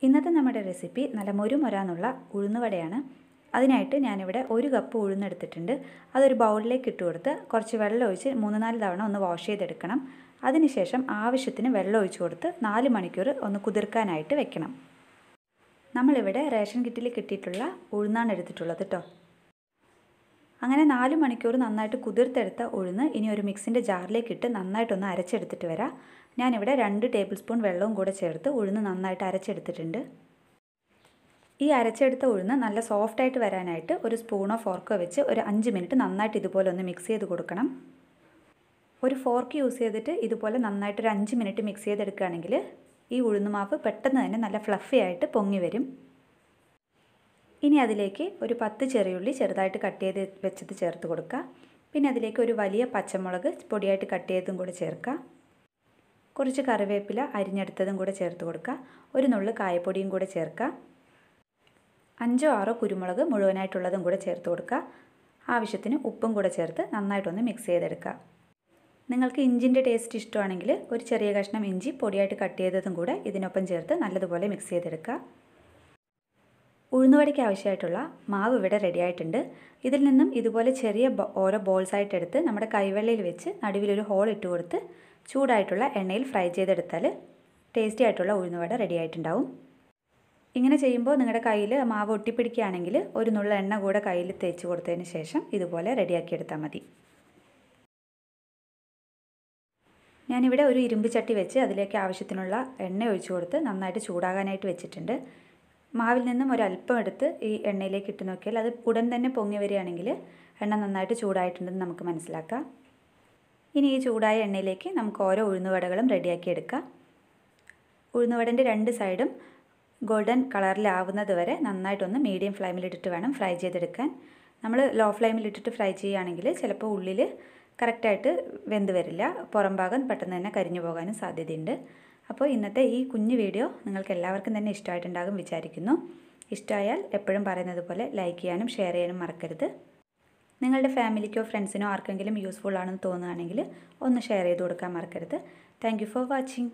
ഇന്നത്തെ നമ്മുടെ റെസിപ്പി നല്ല മൊരുമൊരാന്നുള്ള ഉഴുന്നുവടയാണ്. അതിനായിട്ട് ഞാനിവിടെ 1 കപ്പ് ഉഴുന്നെടുത്തിട്ടുണ്ട്. അതൊരു ബൗളിലേക്ക് ഇട്ട് കൊടുത്ത് കുറച്ച് വെള്ളം ഒഴിച്ച് 3-4 തവണ ഒന്ന് വാഷ് ചെയ്തെടുക്കണം. അതിനുശേഷം ആവശ്യത്തിന് വെള്ളം ഒഴിച്ച് കൊടുത്ത് 4 മണിക്കൂർ ഒന്ന് കുതിർക്കാനായിട്ട് വെക്കണം. നമ്മളിവിടെ റേഷൻ കിറ്റിൽ കിട്ടിയിട്ടുള്ള ഉഴുന്നാണ് എടുത്തിട്ടുള്ളത് കേട്ടോ. അങ്ങനെ 4 മണിക്കൂർ നന്നായിട്ട് കുതിർത്തെടുത്ത ഉഴുന്ന് ഇനി ഒരു മിക്സിൻ്റെ ജാറിലേക്ക് ഇട്ട് നന്നായിട്ടൊന്ന് അരച്ചെടുത്തിട്ട് വരാം. ഞാനിവിടെ 2 ടേബിൾ സ്പൂൺ വെള്ളവും കൂടെ ചേർത്ത് ഉഴുന്ന് നന്നായിട്ട് അരച്ചെടുത്തിട്ടുണ്ട്. ഈ അരച്ചെടുത്ത ഉഴുന്ന് നല്ല സോഫ്റ്റായിട്ട് വരാനായിട്ട് ഒരു സ്പൂണോ ഫോർക്കോ വെച്ച് ഒരു 5 മിനിറ്റ് നന്നായിട്ട് ഇതുപോലെ ഒന്ന് മിക്സ് ചെയ്ത് കൊടുക്കണം. ഒരു ഫോർക്ക് യൂസ് ചെയ്തിട്ട് ഇതുപോലെ നന്നായിട്ട് ഒരു 5 മിനിറ്റ് മിക്സ് ചെയ്തെടുക്കുകയാണെങ്കിൽ ഈ ഉഴുന്നുമാവ് പെട്ടെന്ന് തന്നെ നല്ല ഫ്ലഫി ആയിട്ട് പൊങ്ങി വരും. ഇനി അതിലേക്ക് ഒരു 10 ചെറിയുള്ളി ചെറുതായിട്ട് കട്ട് ചെയ്ത് വെച്ചത് ചേർത്ത് കൊടുക്കുക. പിന്നെ അതിലേക്ക് ഒരു വലിയ പച്ചമുളക് പൊടിയായിട്ട് കട്ട് ചെയ്തതും കൂടെ ചേർക്കുക. കുറച്ച് കറിവേപ്പില അരിഞ്ഞെടുത്തതും കൂടെ ചേർത്ത് കൊടുക്കുക. ഒരു നുള്ളു കായപ്പൊടിയും കൂടെ ചേർക്കുക. 5-6 കുരുമുളക് മുഴുവനായിട്ടുള്ളതും കൂടെ ചേർത്ത് കൊടുക്കുക. ആവശ്യത്തിന് ഉപ്പും കൂടെ ചേർത്ത് നന്നായിട്ടൊന്ന് മിക്സ് ചെയ്തെടുക്കുക. നിങ്ങൾക്ക് ഇഞ്ചിൻ്റെ ടേസ്റ്റ് ഇഷ്ടമാണെങ്കിൽ ഒരു ചെറിയ കഷ്ണം ഇഞ്ചി പൊടിയായിട്ട് കട്ട് ചെയ്തതും കൂടെ ഇതിനൊപ്പം ചേർത്ത് നല്ലതുപോലെ മിക്സ് ചെയ്തെടുക്കുക. ഉഴുന്നുവടയ്ക്ക് ആവശ്യമായിട്ടുള്ള മാവ് ഇവിടെ റെഡി ആയിട്ടുണ്ട്. ഇതിൽ നിന്നും ഇതുപോലെ ചെറിയ ഓരോ ബോൾസായിട്ട് എടുത്ത് നമ്മുടെ കൈവെള്ളയിൽ വെച്ച് നടുവിലൊരു ഹോൾ ഇട്ട് കൊടുത്ത് ചൂടായിട്ടുള്ള എണ്ണയിൽ ഫ്രൈ ചെയ്തെടുത്താൽ ടേസ്റ്റി ആയിട്ടുള്ള ഉഴുന്നുവട റെഡി ആയിട്ടുണ്ടാവും. ഇങ്ങനെ ചെയ്യുമ്പോൾ നിങ്ങളുടെ കയ്യിൽ മാവ് ഒട്ടിപ്പിടിക്കുകയാണെങ്കിൽ ഒരു നുള്ള എണ്ണ കൂടെ കയ്യിൽ തേച്ച് കൊടുത്തതിന് ശേഷം ഇതുപോലെ റെഡിയാക്കി എടുത്താൽ മതി. ഞാനിവിടെ ഒരു ഇരുമ്പ് ചട്ടി വെച്ച് അതിലേക്ക് ആവശ്യത്തിനുള്ള എണ്ണ ഒഴിച്ചു കൊടുത്ത് നന്നായിട്ട് ചൂടാകാനായിട്ട് വെച്ചിട്ടുണ്ട്. മാവിൽ നിന്നും ഒരല്പം എടുത്ത് ഈ എണ്ണയിലേക്ക് ഇട്ട് നോക്കിയാൽ അത് ഉടൻ തന്നെ പൊങ്ങി വരികയാണെങ്കിൽ എണ്ണ നന്നായിട്ട് ചൂടായിട്ടുണ്ടെന്ന് നമുക്ക് മനസ്സിലാക്കാം. ഇനി ഈ ചൂടായ എണ്ണയിലേക്ക് നമുക്ക് ഓരോ ഉഴുന്നുവടകളും റെഡിയാക്കി എടുക്കാം. ഉഴുന്നുവടൻ്റെ 2 സൈഡും ഗോൾഡൻ കളറിലാവുന്നത് വരെ നന്നായിട്ടൊന്ന് മീഡിയം ഫ്ലെയിമിലിട്ടിട്ട് വേണം ഫ്രൈ ചെയ്തെടുക്കാൻ. നമ്മൾ ലോ ഫ്ലെയിമിലിട്ടിട്ട് ഫ്രൈ ചെയ്യുകയാണെങ്കിൽ ചിലപ്പോൾ ഉള്ളിൽ കറക്റ്റായിട്ട് വെന്ത് വരില്ല, പുറം ഭാഗം പെട്ടെന്ന് തന്നെ കരിഞ്ഞു പോകാനും സാധ്യതയുണ്ട്. അപ്പോൾ ഇന്നത്തെ ഈ കുഞ്ഞു വീഡിയോ നിങ്ങൾക്ക് എല്ലാവർക്കും തന്നെ ഇഷ്ടമായിട്ടുണ്ടാകും വിചാരിക്കുന്നു. ഇഷ്ടമായാൽ എപ്പോഴും പറയുന്നത് പോലെ ലൈക്ക് ചെയ്യാനും ഷെയർ ചെയ്യാനും മറക്കരുത്. നിങ്ങളുടെ ഫാമിലിക്കോ ഫ്രണ്ട്സിനോ ആർക്കെങ്കിലും യൂസ്ഫുൾ ആണെന്ന് തോന്നുകയാണെങ്കിൽ ഒന്ന് ഷെയർ ചെയ്ത് കൊടുക്കാൻ മറക്കരുത്. Thank you for watching.